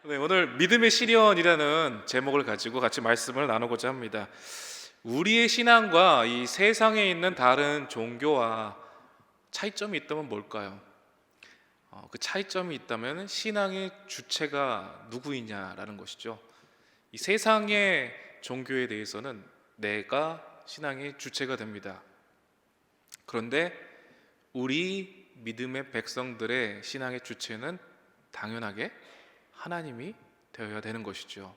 네, 오늘 믿음의 시련이라는 제목을 가지고 같이 말씀을 나누고자 합니다. 우리의 신앙과 이 세상에 있는 다른 종교와 차이점이 있다면 뭘까요? 그 차이점이 있다면 신앙의 주체가 누구이냐라는 것이죠. 이 세상의 종교에 대해서는 내가 신앙의 주체가 됩니다. 그런데 우리 믿음의 백성들의 신앙의 주체는 당연하게 하나님이 되어야 되는 것이죠.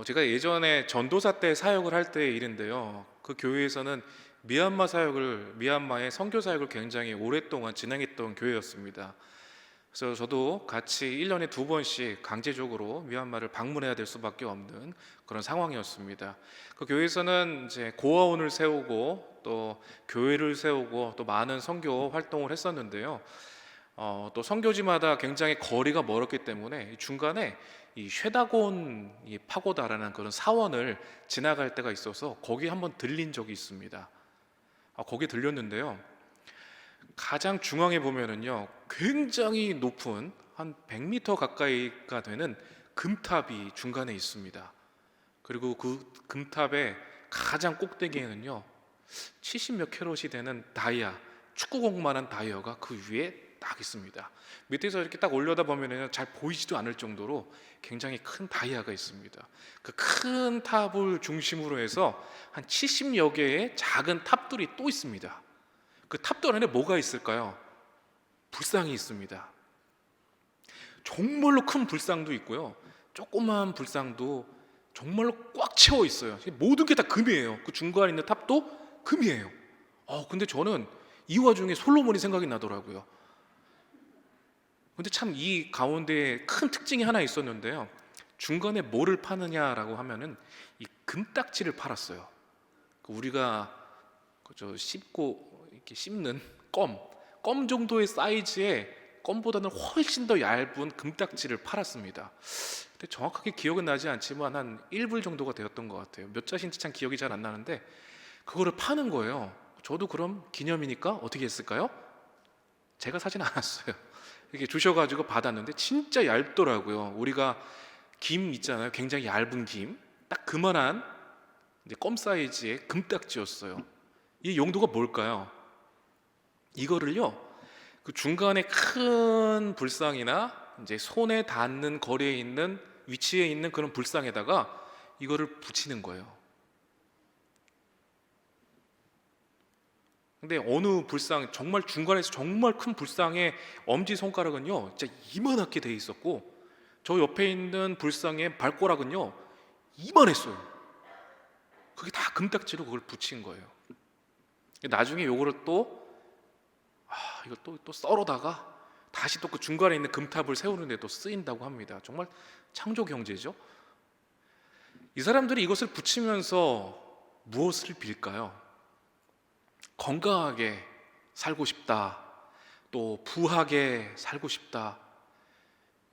제가 예전에 전도사 때 사역을 할 때의 일인데요. 그 교회에서는 미얀마의 선교 사역을 굉장히 오랫동안 진행했던 교회였습니다. 그래서 저도 같이 1년에 2번씩 강제적으로 미얀마를 방문해야 될 수밖에 없는 그런 상황이었습니다. 그 교회에서는 이제 고아원을 세우고 또 교회를 세우고 또 많은 선교 활동을 했었는데요. 또 선교지마다 굉장히 거리가 멀었기 때문에 중간에 이 쉐다곤 이 파고다라는 그런 사원을 지나갈 때가 있어서 거기 한번 들린 적이 있습니다. 거기 들렸는데요. 가장 중앙에 보면은요, 굉장히 높은 한 100m 가까이가 되는 금탑이 중간에 있습니다. 그리고 그 금탑의 가장 꼭대기에는요, 70 몇 캐럿이 되는 다이아, 축구공만한 다이아가 그 위에 딱 있습니다. 밑에서 이렇게 딱 올려다 보면은 잘 보이지도 않을 정도로 굉장히 큰 다이아가 있습니다. 그 큰 탑을 중심으로 해서 한 70여 개의 작은 탑들이 또 있습니다. 그 탑들 안에 뭐가 있을까요? 불상이 있습니다. 정말로 큰 불상도 있고요, 조그만 불상도 정말로 꽉 채워 있어요. 모든 게 다 금이에요. 그 중간에 있는 탑도 금이에요. 근데 저는 이 와중에 솔로몬이 생각이 나더라고요. 근데 참 이 가운데 큰 특징이 하나 있었는데요. 중간에 뭐를 파느냐라고 하면은 이 금딱지를 팔았어요. 우리가 그저 씹고 이렇게 씹는 껌 정도의 사이즈의 껌보다는 훨씬 더 얇은 금딱지를 팔았습니다. 근데 정확하게 기억은 나지 않지만 한 1불 정도가 되었던 것 같아요. 몇 자신지 참 기억이 잘 안 나는데 그거를 파는 거예요. 저도 그럼 기념이니까 어떻게 했을까요? 제가 사진 않았어요. 이렇게 주셔가지고 받았는데 진짜 얇더라고요. 우리가 김 있잖아요. 굉장히 얇은 김, 딱 그만한 이제 껌 사이즈의 금딱지였어요. 이 용도가 뭘까요? 이거를요, 그 중간에 큰 불상이나 이제 손에 닿는 거리에 있는 위치에 있는 그런 불상에다가 이거를 붙이는 거예요. 근데 어느 불상, 정말 중간에서 정말 큰 불상의 엄지손가락은요 진짜 이만하게 돼 있었고, 저 옆에 있는 불상의 발가락은요 이만했어요. 그게 다 금딱지로 그걸 붙인 거예요. 나중에 요거를 또 이거 또 썰어다가 다시 또 그 중간에 있는 금탑을 세우는데 또 쓰인다고 합니다. 정말 창조 경제죠. 이 사람들이 이것을 붙이면서 무엇을 빌까요? 건강하게 살고 싶다, 또 부하게 살고 싶다,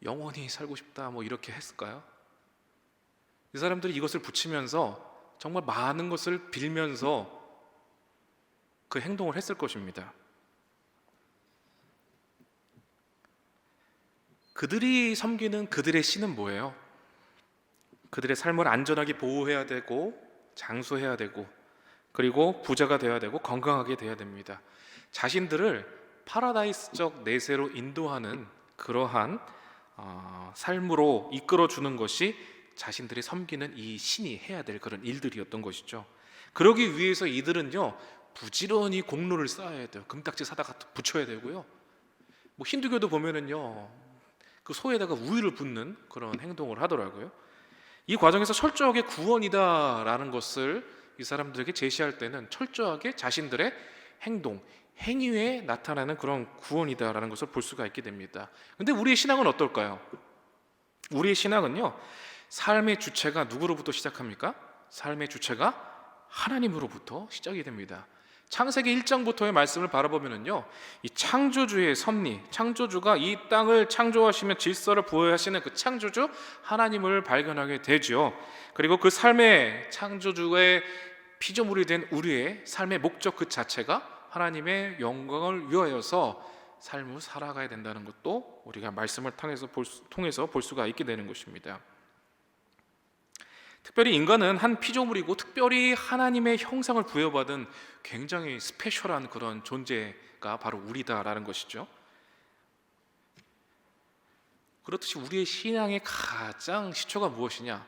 영원히 살고 싶다, 뭐 이렇게 했을까요? 이 사람들이 이것을 붙이면서 정말 많은 것을 빌면서 그 행동을 했을 것입니다. 그들이 섬기는 그들의 신은 뭐예요? 그들의 삶을 안전하게 보호해야 되고 장수해야 되고 그리고 부자가 되어야 되고 건강하게 되어야 됩니다. 자신들을 파라다이스적 내세로 인도하는 그러한 삶으로 이끌어주는 것이 자신들이 섬기는 이 신이 해야 될 그런 일들이었던 것이죠. 그러기 위해서 이들은요 부지런히 공로를 쌓아야 돼요. 금딱지 사다가 붙여야 되고요. 뭐 힌두교도 보면은요 그 소에다가 우유를 붓는 그런 행동을 하더라고요. 이 과정에서 철저하게 구원이다라는 것을 이 사람들에게 제시할 때는 철저하게 자신들의 행동, 행위에 나타나는 그런 구원이다라는 것을 볼 수가 있게 됩니다. 근데 우리의 신앙은 어떨까요? 우리의 신앙은요 삶의 주체가 누구로부터 시작합니까? 삶의 주체가 하나님으로부터 시작이 됩니다. 창세기 1장부터의 말씀을 바라보면은요 이 창조주의 섭리, 창조주가 이 땅을 창조하시며 질서를 부여하시는 그 창조주 하나님을 발견하게 되죠. 그리고 그 삶의 창조주의 피조물이 된 우리의 삶의 목적 그 자체가 하나님의 영광을 위하여서 삶을 살아가야 된다는 것도 우리가 말씀을 통해서 볼 수가 있게 되는 것입니다. 특별히 인간은 한 피조물이고 특별히 하나님의 형상을 부여받은 굉장히 스페셜한 그런 존재가 바로 우리다라는 것이죠. 그렇듯이 우리의 신앙의 가장 시초가 무엇이냐?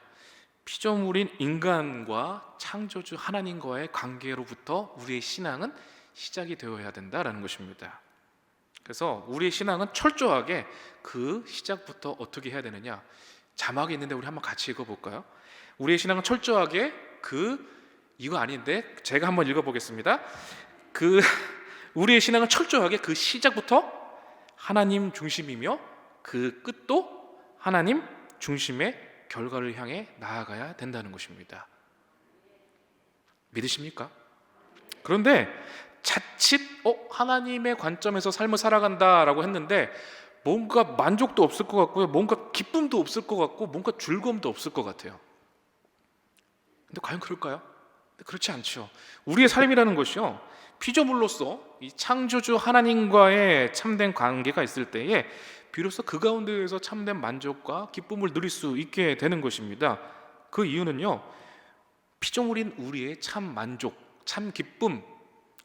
피조물인 인간과 창조주 하나님과의 관계로부터 우리의 신앙은 시작이 되어야 된다라는 것입니다. 그래서 우리의 신앙은 철저하게 그 시작부터 어떻게 해야 되느냐? 자막이 있는데 우리 한번 같이 읽어볼까요? 우리의 신앙은 철저하게 이거 아닌데 제가 한번 읽어보겠습니다. 우리의 신앙은 철저하게 그 시작부터 하나님 중심이며 그 끝도 하나님 중심의 결과를 향해 나아가야 된다는 것입니다. 믿으십니까? 그런데 자칫 하나님의 관점에서 삶을 살아간다라고 했는데 뭔가 만족도 없을 것 같고요, 뭔가 기쁨도 없을 것 같고, 뭔가 즐거움도 없을 것 같아요. 근데 과연 그럴까요? 그렇지 않죠. 우리의 삶이라는 것이요, 피조물로서 이 창조주 하나님과의 참된 관계가 있을 때에 비로소 그 가운데에서 참된 만족과 기쁨을 누릴 수 있게 되는 것입니다. 그 이유는요, 피조물인 우리의 참 만족, 참 기쁨,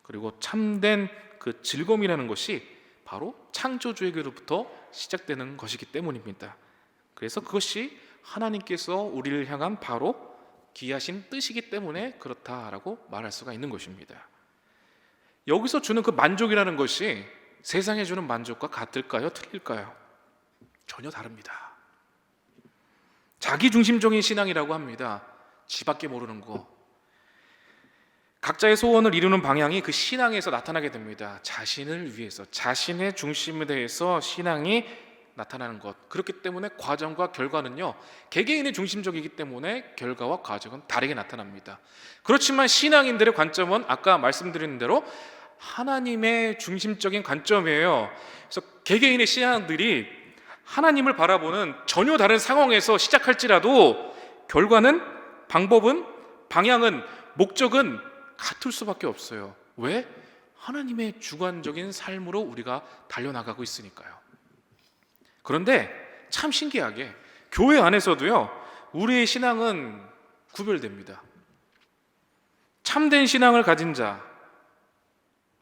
그리고 참된 그 즐거움이라는 것이 바로 창조주에게로부터 시작되는 것이기 때문입니다. 그래서 그것이 하나님께서 우리를 향한 바로 기하신 뜻이기 때문에 그렇다라고 말할 수가 있는 것입니다. 여기서 주는 그 만족이라는 것이 세상에 주는 만족과 같을까요? 틀릴까요? 전혀 다릅니다. 자기중심적인 신앙이라고 합니다. 지밖에 모르는 거. 각자의 소원을 이루는 방향이 그 신앙에서 나타나게 됩니다. 자신을 위해서, 자신의 중심에 대해서 신앙이 나타나는 것. 그렇기 때문에 과정과 결과는요, 개개인의 중심적이기 때문에 결과와 과정은 다르게 나타납니다. 그렇지만 신앙인들의 관점은 아까 말씀드린 대로 하나님의 중심적인 관점이에요. 그래서 개개인의 신앙들이 하나님을 바라보는 전혀 다른 상황에서 시작할지라도 결과는, 방법은, 방향은, 목적은 같을 수밖에 없어요. 왜? 하나님의 주관적인 삶으로 우리가 달려나가고 있으니까요. 그런데 참 신기하게 교회 안에서도요, 우리의 신앙은 구별됩니다. 참된 신앙을 가진 자,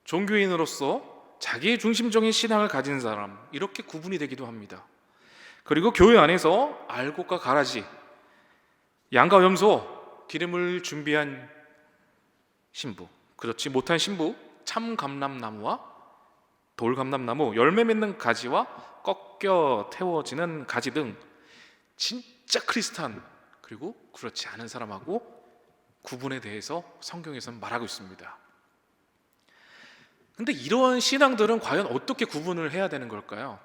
종교인으로서 자기의 중심적인 신앙을 가진 사람, 이렇게 구분이 되기도 합니다. 그리고 교회 안에서 알곡과 가라지, 양과 염소, 기름을 준비한 신부, 그렇지 못한 신부, 참감람나무와 돌감람나무, 열매 맺는 가지와 꺾여 태워지는 가지 등 진짜 크리스찬, 그리고 그렇지 않은 사람하고 구분에 대해서 성경에서는 말하고 있습니다. 근데 이러한 신앙들은 과연 어떻게 구분을 해야 되는 걸까요?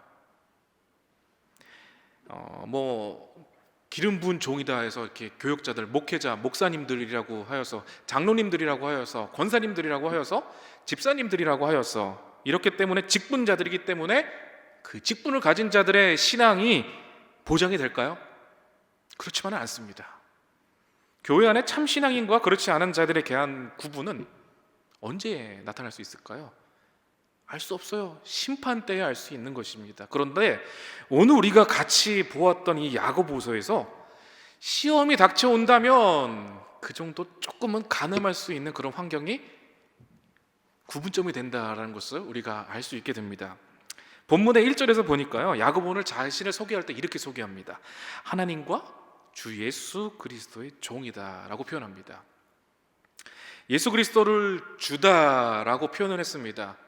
기름 부은 종이다 해서 이렇게 교역자들, 목회자, 목사님들이라고 하여서, 장로님들이라고 하여서, 권사님들이라고 하여서, 집사님들이라고 하여서, 이렇기 때문에 직분자들이기 때문에 그 직분을 가진 자들의 신앙이 보장이 될까요? 그렇지만은 않습니다. 교회 안에 참 신앙인과 그렇지 않은 자들에 대한 구분은 언제 나타날 수 있을까요? 알 수 없어요. 심판 때에 알 수 있는 것입니다. 그런데 오늘 우리가 같이 보았던 이 야고보서에서 시험이 닥쳐온다면 그 정도 조금은 가늠할 수 있는 그런 환경이 구분점이 된다라는 것을 우리가 알 수 있게 됩니다. 본문의 1절에서 보니까요, 야고보는 자신을 소개할 때 이렇게 소개합니다. 하나님과 주 예수 그리스도의 종이다 라고 표현합니다. 예수 그리스도를 주다라고 표현을 했습니다.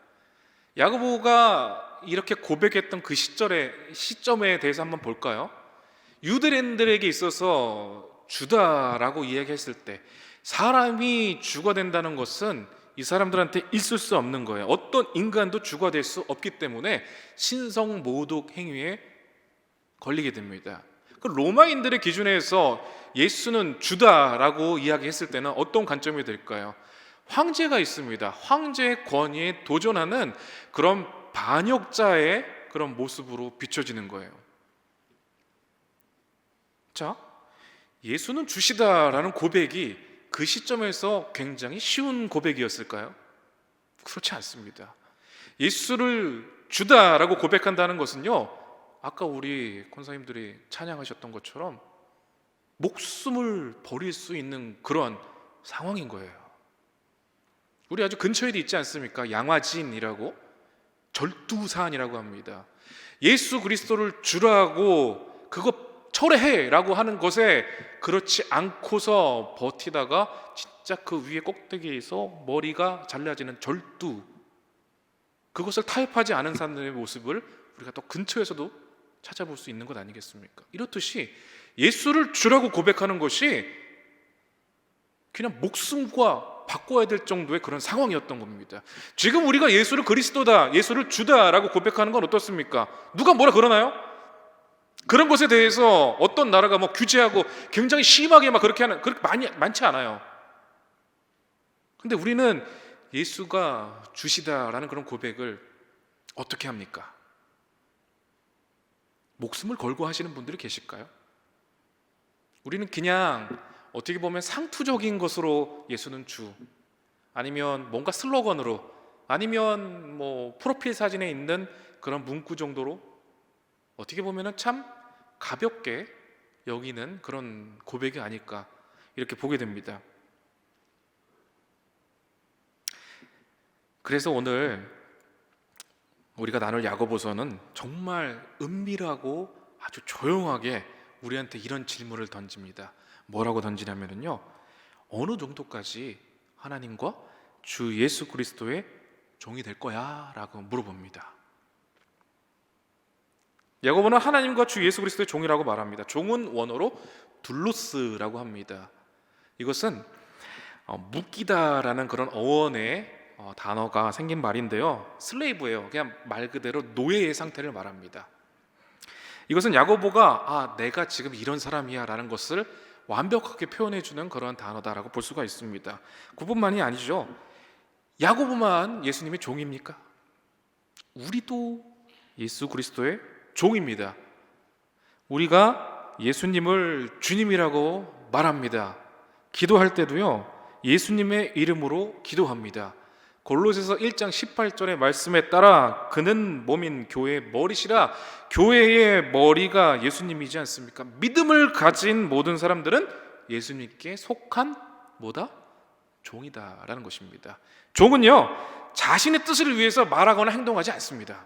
야고보가 이렇게 고백했던 그 시점에 대해서 한번 볼까요? 유대인들에게 있어서 주다라고 이야기했을 때 사람이 주가 된다는 것은 이 사람들한테 있을 수 없는 거예요. 어떤 인간도 주가 될 수 없기 때문에 신성모독 행위에 걸리게 됩니다. 그 로마인들의 기준에서 예수는 주다라고 이야기했을 때는 어떤 관점이 될까요? 황제가 있습니다. 황제의 권위에 도전하는 그런 반역자의 그런 모습으로 비춰지는 거예요. 자, 예수는 주시다라는 고백이 그 시점에서 굉장히 쉬운 고백이었을까요? 그렇지 않습니다. 예수를 주다라고 고백한다는 것은요, 아까 우리 권사님들이 찬양하셨던 것처럼 목숨을 버릴 수 있는 그런 상황인 거예요. 우리 아주 근처에도 있지 않습니까? 양화진이라고, 절두사안이라고 합니다. 예수 그리스도를 주라고 그거 철회해라고 하는 것에 그렇지 않고서 버티다가 진짜 그 위에 꼭대기에서 머리가 잘라지는 절두, 그것을 타협하지 않은 사람들의 모습을 우리가 또 근처에서도 찾아볼 수 있는 것 아니겠습니까? 이렇듯이 예수를 주라고 고백하는 것이 그냥 목숨과 바꿔야 될 정도의 그런 상황이었던 겁니다. 지금 우리가 예수를 그리스도다, 예수를 주다라고 고백하는 건 어떻습니까? 누가 뭐라 그러나요? 그런 것에 대해서 어떤 나라가 뭐 규제하고 굉장히 심하게 막 그렇게 하는, 그렇게 많지 않아요. 근데 우리는 예수가 주시다라는 그런 고백을 어떻게 합니까? 목숨을 걸고 하시는 분들이 계실까요? 우리는 그냥 어떻게 보면 상투적인 것으로 예수는 주, 아니면 뭔가 슬로건으로, 아니면 뭐 프로필 사진에 있는 그런 문구 정도로 어떻게 보면 참 가볍게 여기는 그런 고백이 아닐까 이렇게 보게 됩니다. 그래서 오늘 우리가 나눌 야고보서는 정말 은밀하고 아주 조용하게 우리한테 이런 질문을 던집니다. 뭐라고 던지냐면요, 어느 정도까지 하나님과 주 예수 그리스도의 종이 될 거야? 라고 물어봅니다. 야고보는 하나님과 주 예수 그리스도의 종이라고 말합니다. 종은 원어로 둘로스라고 합니다. 이것은 묶이다라는 그런 어원의 단어가 생긴 말인데요, 슬레이브예요. 그냥 말 그대로 노예의 상태를 말합니다. 이것은 야고보가 내가 지금 이런 사람이야 라는 것을 완벽하게 표현해주는 그런 단어다라고 볼 수가 있습니다. 그뿐만이 아니죠. 야고보만 예수님의 종입니까? 우리도 예수 그리스도의 종입니다. 우리가 예수님을 주님이라고 말합니다. 기도할 때도요, 예수님의 이름으로 기도합니다. 골로새서 1장 18절의 말씀에 따라 그는 몸인 교회의 머리시라. 교회의 머리가 예수님이지 않습니까? 믿음을 가진 모든 사람들은 예수님께 속한 뭐다? 종이다라는 것입니다. 종은요, 자신의 뜻을 위해서 말하거나 행동하지 않습니다.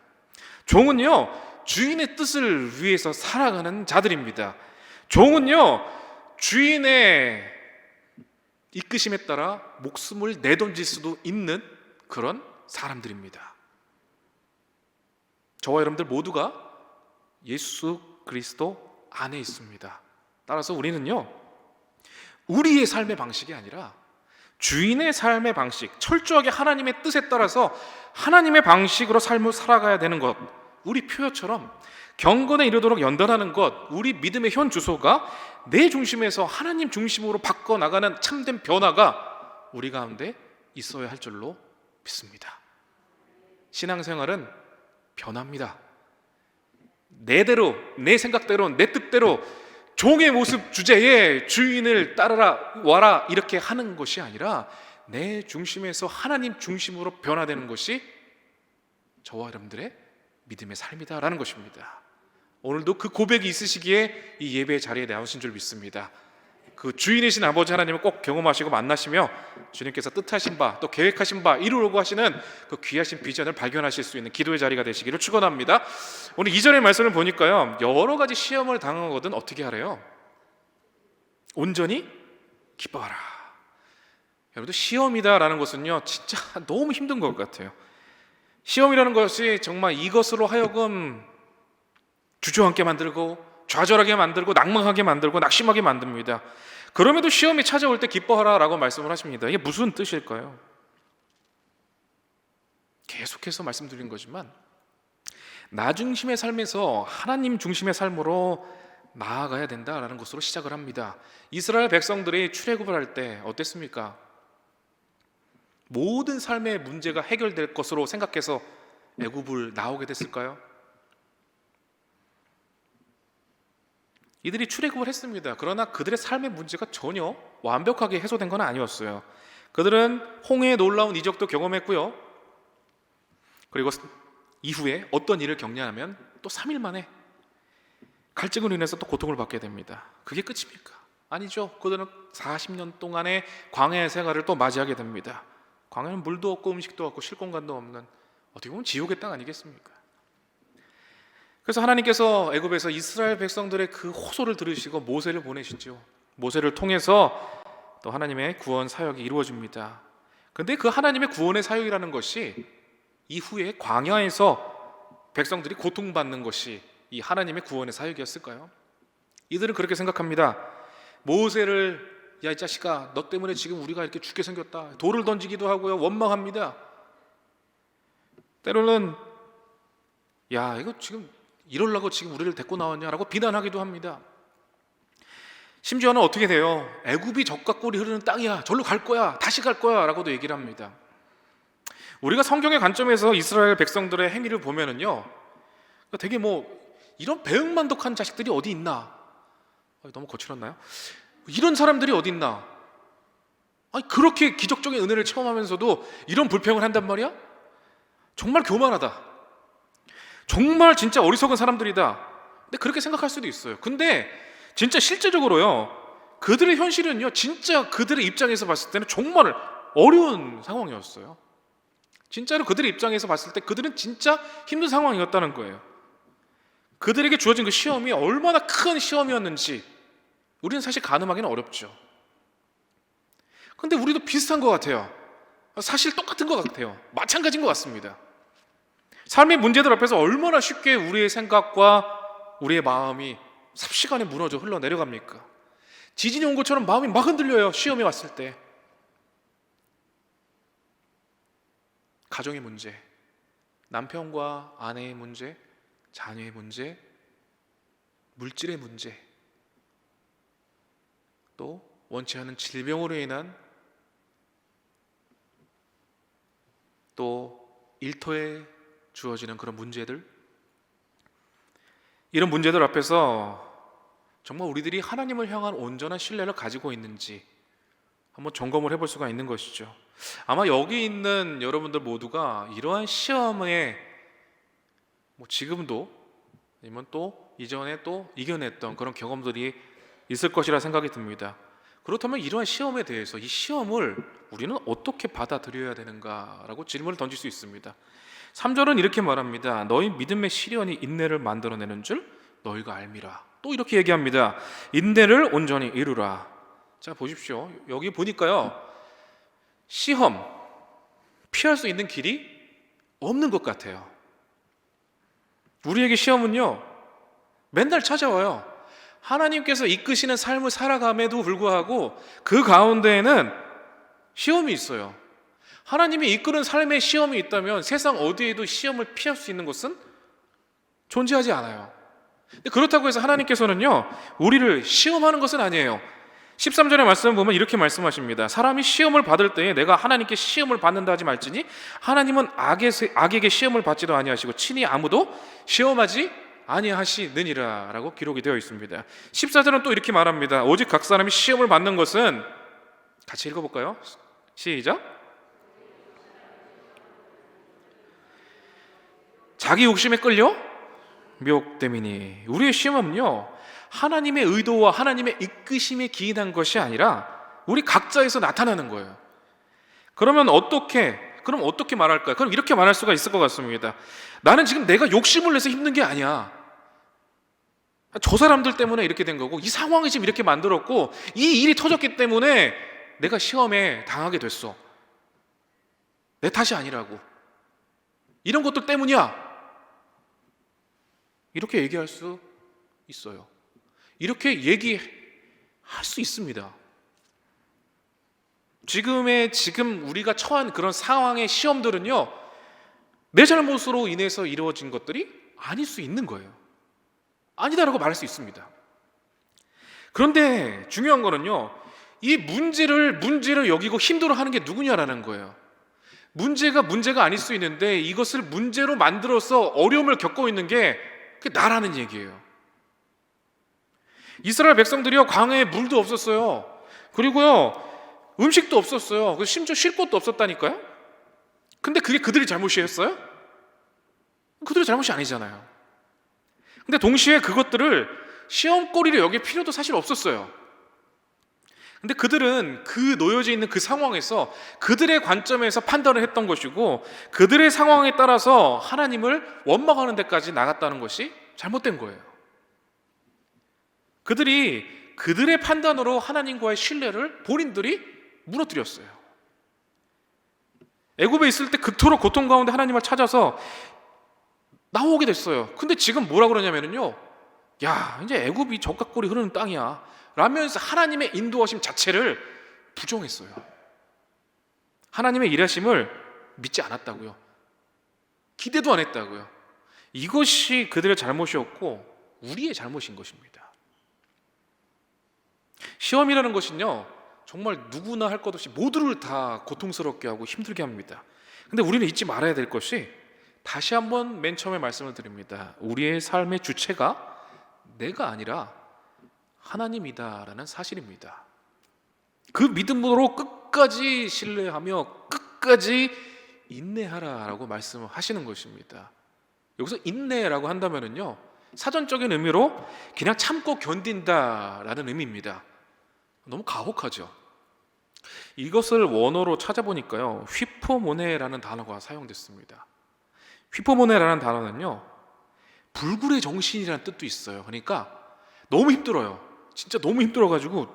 종은요, 주인의 뜻을 위해서 살아가는 자들입니다. 종은요, 주인의 이끄심에 따라 목숨을 내던질 수도 있는 그런 사람들입니다. 저와 여러분들 모두가 예수 그리스도 안에 있습니다. 따라서 우리는요, 우리의 삶의 방식이 아니라 주인의 삶의 방식, 철저하게 하나님의 뜻에 따라서 하나님의 방식으로 삶을 살아가야 되는 것, 우리 표어처럼 경건에 이르도록 연단하는 것, 우리 믿음의 현 주소가 내 중심에서 하나님 중심으로 바꿔나가는 참된 변화가 우리 가운데 있어야 할 줄로 믿습니다. 신앙생활은 변합니다. 내대로, 내 생각대로, 내 뜻대로 종의 모습 주제에 주인을 따라라 와라 이렇게 하는 것이 아니라 내 중심에서 하나님 중심으로 변화되는 것이 저와 여러분들의 믿음의 삶이다라는 것입니다. 오늘도 그 고백이 있으시기에 이 예배의 자리에 나오신 줄 믿습니다. 그 주인이신 아버지 하나님을 꼭 경험하시고 만나시며 주님께서 뜻하신 바, 또 계획하신 바 이루려고 하시는 그 귀하신 비전을 발견하실 수 있는 기도의 자리가 되시기를 축원합니다. 오늘 2절의 말씀을 보니까요, 여러 가지 시험을 당하거든 어떻게 하래요? 온전히 기뻐하라. 여러분들, 시험이다라는 것은요, 진짜 너무 힘든 것 같아요. 시험이라는 것이 정말 이것으로 하여금 주저앉게 만들고 좌절하게 만들고 낭망하게 만들고 낙심하게 만듭니다. 그럼에도 시험이 찾아올 때 기뻐하라라고 말씀을 하십니다. 이게 무슨 뜻일까요? 계속해서 말씀드린 거지만 나 중심의 삶에서 하나님 중심의 삶으로 나아가야 된다라는 것으로 시작을 합니다. 이스라엘 백성들이 출애굽을 할 때 어땠습니까? 모든 삶의 문제가 해결될 것으로 생각해서 애굽을 나오게 됐을까요? 이들이 출애굽을 했습니다. 그러나 그들의 삶의 문제가 전혀 완벽하게 해소된 건 아니었어요. 그들은 홍해의 놀라운 이적도 경험했고요, 그리고 이후에 어떤 일을 겪냐면 또 3일 만에 갈증으로 인해서 또 고통을 받게 됩니다. 그게 끝입니까? 아니죠. 그들은 40년 동안의 광야의 생활을 또 맞이하게 됩니다. 광야는 물도 없고 음식도 없고 쉴 공간도 없는 어떻게 보면 지옥의 땅 아니겠습니까? 그래서 하나님께서 애굽에서 이스라엘 백성들의 그 호소를 들으시고 모세를 보내시죠. 모세를 통해서 또 하나님의 구원 사역이 이루어집니다. 그런데 그 하나님의 구원의 사역이라는 것이 이후에 광야에서 백성들이 고통받는 것이 이 하나님의 구원의 사역이었을까요? 이들은 그렇게 생각합니다. 모세를 야 이 자식아 너 때문에 지금 우리가 이렇게 죽게 생겼다. 돌을 던지기도 하고요. 원망합니다. 때로는 야 이거 지금 이러려고 지금 우리를 데리고 나왔냐라고 비난하기도 합니다. 심지어는 어떻게 돼요? 애굽이 젖과 꿀이 흐르는 땅이야. 절로 갈 거야. 다시 갈 거야 라고도 얘기를 합니다. 우리가 성경의 관점에서 이스라엘 백성들의 행위를 보면은요 되게 이런 배은만독한 자식들이 어디 있나? 너무 거칠었나요? 이런 사람들이 어디 있나? 그렇게 기적적인 은혜를 체험하면서도 이런 불평을 한단 말이야? 정말 교만하다. 정말 진짜 어리석은 사람들이다. 근데 그렇게 생각할 수도 있어요. 근데 진짜 실제적으로요 그들의 현실은요 진짜 그들의 입장에서 봤을 때는 정말 어려운 상황이었어요. 진짜로 그들의 입장에서 봤을 때 그들은 진짜 힘든 상황이었다는 거예요. 그들에게 주어진 그 시험이 얼마나 큰 시험이었는지 우리는 사실 가늠하기는 어렵죠. 근데 우리도 비슷한 것 같아요. 사실 똑같은 것 같아요. 마찬가지인 것 같습니다. 삶의 문제들 앞에서 얼마나 쉽게 우리의 생각과 우리의 마음이 삽시간에 무너져 흘러내려갑니까? 지진이 온 것처럼 마음이 막 흔들려요. 시험이 왔을 때. 가정의 문제, 남편과 아내의 문제, 자녀의 문제, 물질의 문제, 또 원치 않은 질병으로 인한 또 일터에 주어지는 그런 문제들, 이런 문제들 앞에서 정말 우리들이 하나님을 향한 온전한 신뢰를 가지고 있는지 한번 점검을 해볼 수가 있는 것이죠. 아마 여기 있는 여러분들 모두가 이러한 시험에 지금도 아니면 또 이전에 또 이겨냈던 그런 경험들이 있을 것이라 생각이 듭니다. 그렇다면 이러한 시험에 대해서 이 시험을 우리는 어떻게 받아들여야 되는가라고 질문을 던질 수 있습니다. 3절은 이렇게 말합니다. 너희 믿음의 시련이 인내를 만들어내는 줄 너희가 알미라. 또 이렇게 얘기합니다. 인내를 온전히 이루라. 자 보십시오. 여기 보니까요 시험 피할 수 있는 길이 없는 것 같아요. 우리에게 시험은요 맨날 찾아와요. 하나님께서 이끄시는 삶을 살아감에도 불구하고 그 가운데에는 시험이 있어요. 하나님이 이끄는 삶에 시험이 있다면 세상 어디에도 시험을 피할 수 있는 것은 존재하지 않아요. 그렇다고 해서 하나님께서는요 우리를 시험하는 것은 아니에요. 13절의 말씀을 보면 이렇게 말씀하십니다. 사람이 시험을 받을 때에 내가 하나님께 시험을 받는다 하지 말지니 하나님은 악에게 시험을 받지도 아니하시고 친히 아무도 시험하지 아니하시느니라 라고 기록이 되어 있습니다. 14절은 또 이렇게 말합니다. 오직 각 사람이 시험을 받는 것은, 같이 읽어볼까요? 시작. 자기 욕심에 끌려 미혹됨이니. 우리의 시험은요 하나님의 의도와 하나님의 이끄심에 기인한 것이 아니라 우리 각자에서 나타나는 거예요. 그럼 어떻게 말할까요? 그럼 이렇게 말할 수가 있을 것 같습니다. 나는 지금 내가 욕심을 내서 힘든 게 아니야. 저 사람들 때문에 이렇게 된 거고 이 상황이 지금 이렇게 만들었고 이 일이 터졌기 때문에 내가 시험에 당하게 됐어. 내 탓이 아니라고. 이런 것들 때문이야. 이렇게 얘기할 수 있어요. 이렇게 얘기할 수 있습니다. 지금 우리가 처한 그런 상황의 시험들은요 내 잘못으로 인해서 이루어진 것들이 아닐 수 있는 거예요. 아니다라고 말할 수 있습니다. 그런데 중요한 거는요 이 문제를 여기고 힘들어하는 게 누구냐라는 거예요. 문제가 아닐 수 있는데 이것을 문제로 만들어서 어려움을 겪고 있는 게 그게 나라는 얘기예요. 이스라엘 백성들이요 광야에 물도 없었어요. 그리고요 음식도 없었어요. 심지어 쉴 곳도 없었다니까요. 근데 그게 그들이 잘못이었어요? 그들의 잘못이 아니잖아요. 근데 동시에 그것들을 시험거리로 여길 필요도 사실 없었어요. 근데 그들은 그 놓여져 있는 그 상황에서 그들의 관점에서 판단을 했던 것이고, 그들의 상황에 따라서 하나님을 원망하는 데까지 나갔다는 것이 잘못된 거예요. 그들이 그들의 판단으로 하나님과의 신뢰를 본인들이 무너뜨렸어요. 애굽에 있을 때 그토록 고통 가운데 하나님을 찾아서 나오게 됐어요. 근데 지금 뭐라 그러냐면요, 야, 이제 애굽이 적각골이 흐르는 땅이야 라면서 하나님의 인도하심 자체를 부정했어요. 하나님의 일하심을 믿지 않았다고요. 기대도 안 했다고요. 이것이 그들의 잘못이었고 우리의 잘못인 것입니다. 시험이라는 것은요, 정말 누구나 할 것 없이 모두를 다 고통스럽게 하고 힘들게 합니다. 근데 우리는 잊지 말아야 될 것이, 다시 한번 맨 처음에 말씀을 드립니다. 우리의 삶의 주체가 내가 아니라 하나님이다라는 사실입니다. 그 믿음으로 끝까지 신뢰하며 끝까지 인내하라라고 말씀하시는 것입니다. 여기서 인내라고 한다면은요, 사전적인 의미로 그냥 참고 견딘다라는 의미입니다. 너무 가혹하죠. 이것을 원어로 찾아보니까요, 휘포모네라는 단어가 사용됐습니다. 휘포모네라는 단어는요, 불굴의 정신이라는 뜻도 있어요. 그러니까 너무 힘들어요. 진짜 너무 힘들어가지고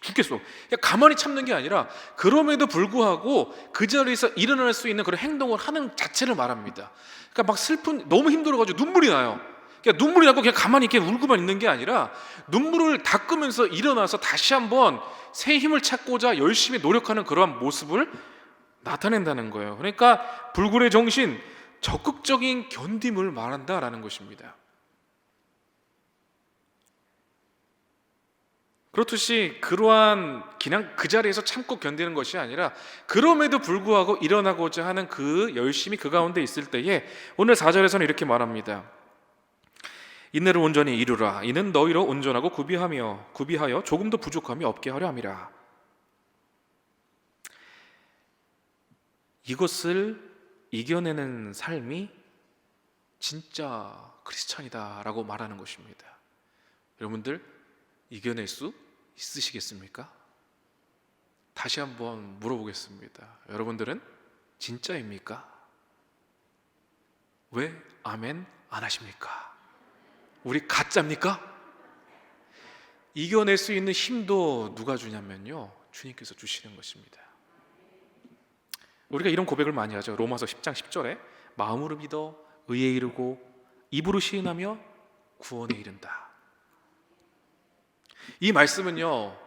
죽겠어. 그냥 가만히 참는 게 아니라 그럼에도 불구하고 그 자리에서 일어날 수 있는 그런 행동을 하는 자체를 말합니다. 그러니까 막 너무 힘들어가지고 눈물이 나요. 그냥 눈물이 나고 그냥 가만히 이렇게 울고만 있는 게 아니라 눈물을 닦으면서 일어나서 다시 한번 새 힘을 찾고자 열심히 노력하는 그러한 모습을 나타낸다는 거예요. 그러니까 불굴의 정신, 적극적인 견딤을 말한다라는 것입니다. 그렇듯이 그러한 그냥 그 자리에서 참고 견디는 것이 아니라 그럼에도 불구하고 일어나고자 하는 그 열심이 그 가운데 있을 때에, 오늘 4절에서는 이렇게 말합니다. 인내를 온전히 이루라. 이는 너희로 온전하고 구비하여 조금도 부족함이 없게 하려 함이라. 이것을 이겨내는 삶이 진짜 크리스찬이다라고 말하는 것입니다. 여러분들 이겨낼 수 있으시겠습니까? 다시 한번 물어보겠습니다. 여러분들은 진짜입니까? 왜 아멘 안 하십니까? 우리 가짜입니까? 이겨낼 수 있는 힘도 누가 주냐면요, 주님께서 주시는 것입니다. 우리가 이런 고백을 많이 하죠. 로마서 10장 10절에 마음으로 믿어 의에 이르고 입으로 시인하며 구원에 이른다. 이 말씀은요,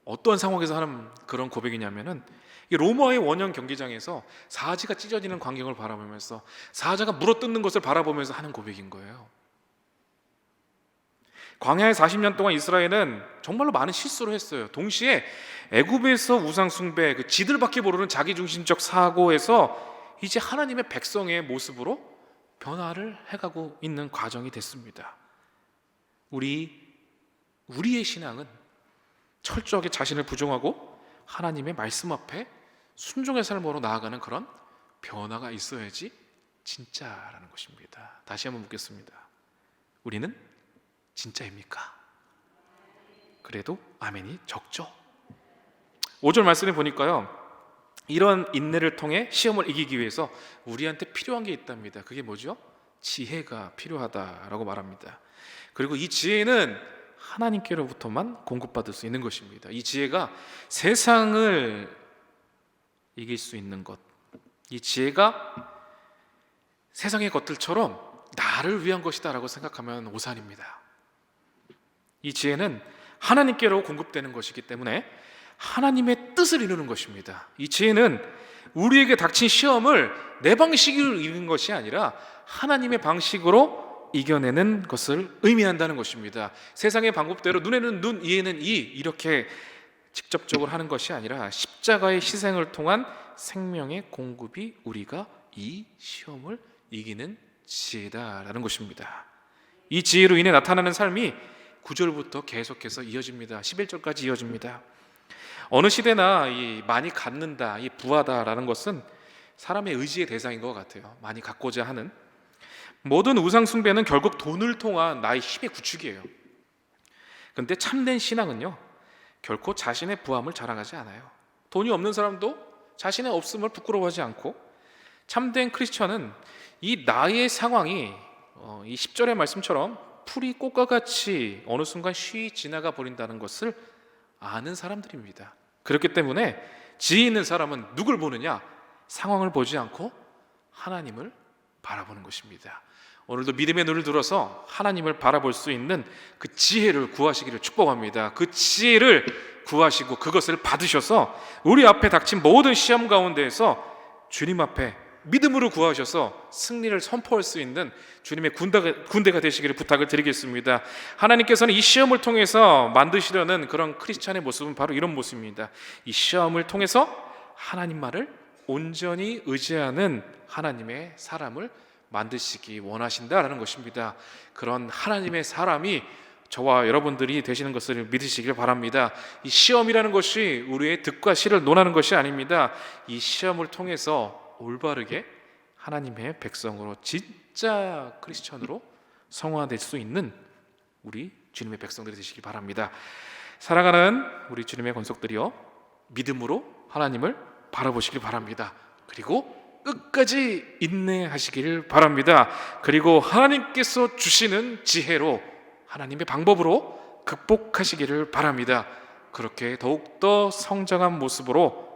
어떤 상황에서 하는 그런 고백이냐면은, 로마의 원형 경기장에서 사자가 찢어지는 광경을 바라보면서 사자가 물어뜯는 것을 바라보면서 하는 고백인 거예요. 광야의 40년 동안 이스라엘은 정말로 많은 실수를 했어요. 동시에 애굽에서 우상 숭배, 그 지들밖에 모르는 자기중심적 사고에서 이제 하나님의 백성의 모습으로 변화를 해가고 있는 과정이 됐습니다. 우리의 신앙은 철저하게 자신을 부정하고 하나님의 말씀 앞에 순종의 삶으로 나아가는 그런 변화가 있어야지 진짜라는 것입니다. 다시 한번 묻겠습니다. 우리는 진짜입니까? 그래도 아멘이 적죠. 5절 말씀에 보니까요, 이런 인내를 통해 시험을 이기기 위해서 우리한테 필요한 게 있답니다. 그게 뭐죠? 지혜가 필요하다라고 말합니다. 그리고 이 지혜는 하나님께로부터만 공급받을 수 있는 것입니다. 이 지혜가 세상을 이길 수 있는 것, 이 지혜가 세상의 것들처럼 나를 위한 것이다 라고 생각하면 오산입니다. 이 지혜는 하나님께로 공급되는 것이기 때문에 하나님의 뜻을 이루는 것입니다. 이 지혜는 우리에게 닥친 시험을 내 방식으로 이기는 것이 아니라 하나님의 방식으로 이겨내는 것을 의미한다는 것입니다. 세상의 방법대로 눈에는 눈, 이에는 이, 이렇게 직접적으로 하는 것이 아니라 십자가의 희생을 통한 생명의 공급이 우리가 이 시험을 이기는 지혜다라는 것입니다. 이 지혜로 인해 나타나는 삶이 9절부터 계속해서 이어집니다. 11절까지 이어집니다. 어느 시대나 이 많이 갖는다, 이 부하다라는 것은 사람의 의지의 대상인 것 같아요. 많이 갖고자 하는. 모든 우상 숭배는 결국 돈을 통한 나의 힘의 구축이에요. 근데 참된 신앙은요, 결코 자신의 부함을 자랑하지 않아요. 돈이 없는 사람도 자신의 없음을 부끄러워하지 않고, 참된 크리스천은 이 나의 상황이 이 10절의 말씀처럼 풀이 꽃과 같이 어느 순간 쉬 지나가 버린다는 것을 아는 사람들입니다. 그렇기 때문에 지혜 있는 사람은 누굴 보느냐? 상황을 보지 않고 하나님을 바라보는 것입니다. 오늘도 믿음의 눈을 들어서 하나님을 바라볼 수 있는 그 지혜를 구하시기를 축복합니다. 그 지혜를 구하시고 그것을 받으셔서 우리 앞에 닥친 모든 시험 가운데에서 주님 앞에 믿음으로 구하셔서 승리를 선포할 수 있는 주님의 군대가 되시기를 부탁을 드리겠습니다. 하나님께서는 이 시험을 통해서 만드시려는 그런 크리스찬의 모습은 바로 이런 모습입니다. 이 시험을 통해서 하나님만을 온전히 의지하는 하나님의 사람을 만드시기 원하신다라는 것입니다. 그런 하나님의 사람이 저와 여러분들이 되시는 것을 믿으시길 바랍니다. 이 시험이라는 것이 우리의 득과 실을 논하는 것이 아닙니다. 이 시험을 통해서 올바르게 하나님의 백성으로, 진짜 크리스천으로 성화될 수 있는 우리 주님의 백성들이 되시길 바랍니다. 사랑하는 우리 주님의 권속들이여, 믿음으로 하나님을 바라보시길 바랍니다. 그리고 끝까지 인내하시길 바랍니다. 그리고 하나님께서 주시는 지혜로, 하나님의 방법으로 극복하시기를 바랍니다. 그렇게 더욱더 성장한 모습으로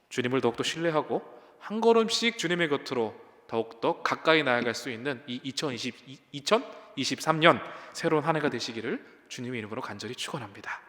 주님을 더욱더 신뢰하고 한 걸음씩 주님의 곁으로 더욱더 가까이 나아갈 수 있는 이 2023년 새로운 한 해가 되시기를 주님의 이름으로 간절히 축원합니다.